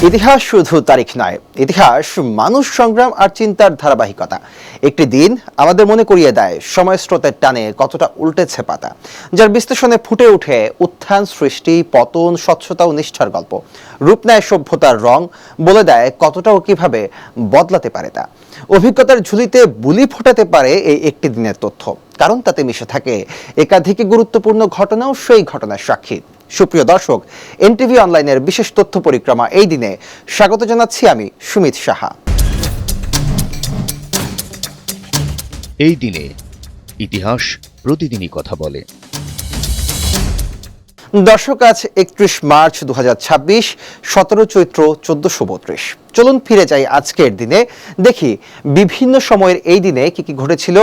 ইতিহাস শুধু তারিখ নয়, ইতিহাস মানুষ, সংগ্রাম আর চিন্তার ধারাবাহিকতা। একটি দিন আমাদের মনে করিয়ে দেয় সময় স্রোতের টানে কতটা উল্টেছে পাতা, যার বিশ্লেষণে ফুটে ওঠে উত্থান, সৃষ্টি, পতন, স্বচ্ছতা ও নিষ্ঠার গল্প। রূপ নেয় সভ্যতার রং, বলে দেয় কতটা ও কিভাবে বদলাতে পারে তা। অভিজ্ঞতার ঝুলিতে বুলি ফোটাতে পারে এই একটি দিনের তথ্য, কারণ তাতে মিশে থাকে একাধিক গুরুত্বপূর্ণ ঘটনাও সেই ঘটনার সাক্ষী। সুপ্রিয় দর্শক, এনটিভি অনলাইনের বিশেষ তথ্য পরিক্রমা এই দিনে স্বাগত জানাচ্ছি আমি সুমিত সাহা। এই দিনে ইতিহাস প্রতিদিনই কথা বলে। দর্শক, আজ 31 মার্চ 2026, 17 চৈত্র 1432। চলুন ফিরে যাই আজকের দিনে, দেখি বিভিন্ন সময়ের এই দিনে কি কি ঘটেছিল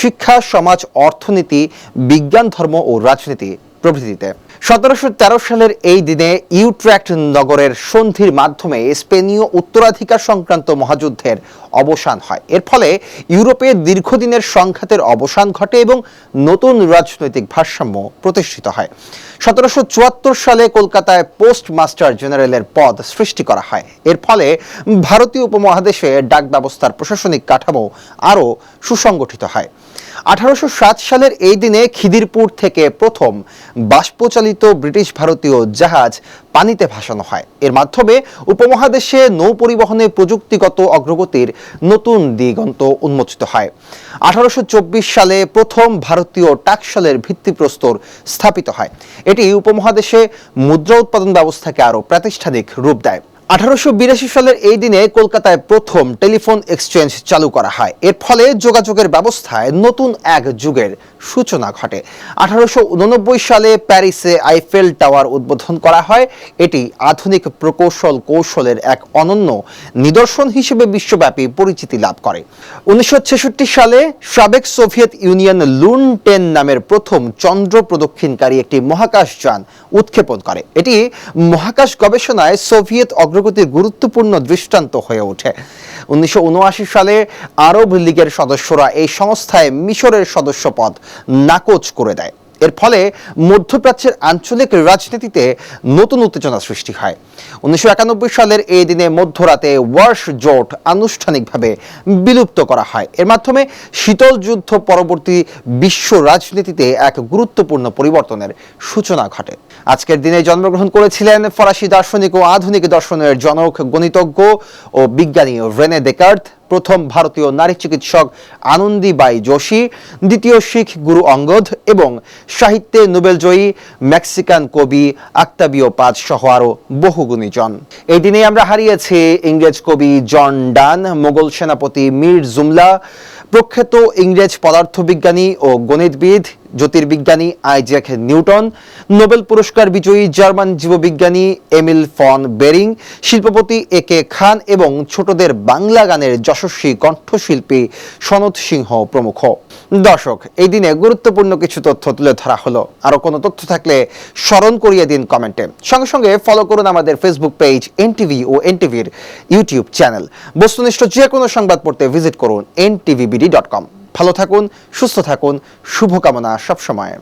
শিক্ষা, সমাজ, অর্থনীতি, বিজ্ঞান, ধর্ম ও রাজনীতি প্রভৃতিতে। 1713 সালের এই দিনে ইউট্রেক্ট নগরের সন্ধির মাধ্যমে স্পেনীয় উত্তরাধিকার সংক্রান্ত মহাযুদ্ধের অবসান হয়। এর ফলে ইউরোপে দীর্ঘদিনের সংঘাতের অবসান ঘটে এবং নতুন রাজনৈতিক ভারসাম্য প্রতিষ্ঠিত হয়। 1774 সালে কলকাতায় পোস্ট মাস্টার জেনারেলের পদ সৃষ্টি করা হয়। এর ফলে ভারতীয় উপমহাদেশে ডাক ব্যবস্থার প্রশাসনিক কাঠামো আরও সুসংগঠিত হয়। 1807 সালের এই দিনে খিদিরপুর থেকে প্রথম বাষ্পচালিত ব্রিটিশ ভারতীয় জাহাজ পানিতে ভাসানো হয়। এর মাধ্যমে উপমহাদেশে নৌ পরিবহনে প্রযুক্তিগত অগ্রগতির নতুন দিগন্ত উন্মোচিত হয়। 1824 সালে প্রথম ভারতীয় টাকশালের ভিত্তিপ্রস্তর স্থাপিত হয়। এটি উপমহাদেশে মুদ্রা উৎপাদন ব্যবস্থাকে আরও প্রাতিষ্ঠানিক রূপ দেয়। 1882 সালের এই দিনে কলকাতায় প্রথম টেলিফোন এক্সচেঞ্জ চালু করা হয়। এর ফলে যোগাযোগের ব্যবস্থায় নতুন এক যুগের সূচনা ঘটে। 1889 সালে প্যারিসে আইফেল টাওয়ার উদ্বোধন করা হয়। এটি আধুনিক কৌশলের এক অনন্য নিদর্শন হিসেবে বিশ্বব্যাপী পরিচিতি লাভ করে। 1966 সালে সাবেক সোভিয়েত ইউনিয়ন লুন 10 নামের প্রথম চন্দ্র প্রদক্ষিণকারী একটি মহাকাশযান উৎক্ষেপণ করে। এটি মহাকাশ গবেষণায় সোভিয়েত অগ্রগতির গুরুত্বপূর্ণ দৃষ্টান্ত হয়ে ওঠে। 1979 সালে আরব লীগের সদস্যরা এই সংস্থায় মিশরের সদস্যপদ নাকচ করে দেয়। এর ফলে মধ্যপ্রাচ্যের আঞ্চলিক রাজনীতিতে নতুন উত্তেজনা সৃষ্টি হয়। 1991 সালের এই দিনে মধ্যরাতে ওয়ার্শ জোট আনুষ্ঠানিকভাবে বিলুপ্ত করা হয়। এর মাধ্যমে শীতল যুদ্ধ পরবর্তী বিশ্ব রাজনীতিতে এক গুরুত্বপূর্ণ পরিবর্তনের সূচনা ঘটে। আজকের দিনে জন্মগ্রহণ করেছিলেন ফরাসি দার্শনিক ও আধুনিক দর্শনের জনক, গণিতজ্ঞ ও বিজ্ঞানী রেনে দেকার্ত, প্রথম ভারতীয় নারী চিকিৎসক আনন্দীবাই যোশী, দ্বিতীয় শিখ গুরু অঙ্গদ এবং সাহিত্যে নোবেলজয়ী মেক্সিকান কবি অক্তাবিও পাজ সহ আরও বহু গুণীজন। এই দিনে আমরা হারিয়েছি ইংরেজ কবি জন ডান, মোগল সেনাপতি মীর জুমলা, প্রখ্যাত ইংরেজ পদার্থবিজ্ঞানী ও গণিতবিদ জ্যোতির্বিজ্ঞানী আইজ্যাক নিউটন, নোবেল পুরস্কার বিজয়ী জার্মান জীববিজ্ঞানী এমিল ফন বেরিং, শিল্পপতি একে খান এবং ছোটদের বাংলা গানের যশস্বী কণ্ঠশিল্পী সনৎ সিংহ প্রমুখ। দর্শক, এই দিনে গুরুত্বপূর্ণ কিছু তথ্য তুলে ধরা হলো। আরও কোনো তথ্য থাকলে স্মরণ করিয়ে দিন কমেন্টে। সঙ্গে সঙ্গে ফলো করুন আমাদের ফেসবুক পেজ এনটিভি ও এনটিভির ইউটিউব চ্যানেল। বস্তুনিষ্ঠ যে কোনো সংবাদ পড়তে ভিজিট করুন ntvbd.com। ভালো থাকুন, সুস্থ থাকুন, শুভকামনা সবসময়।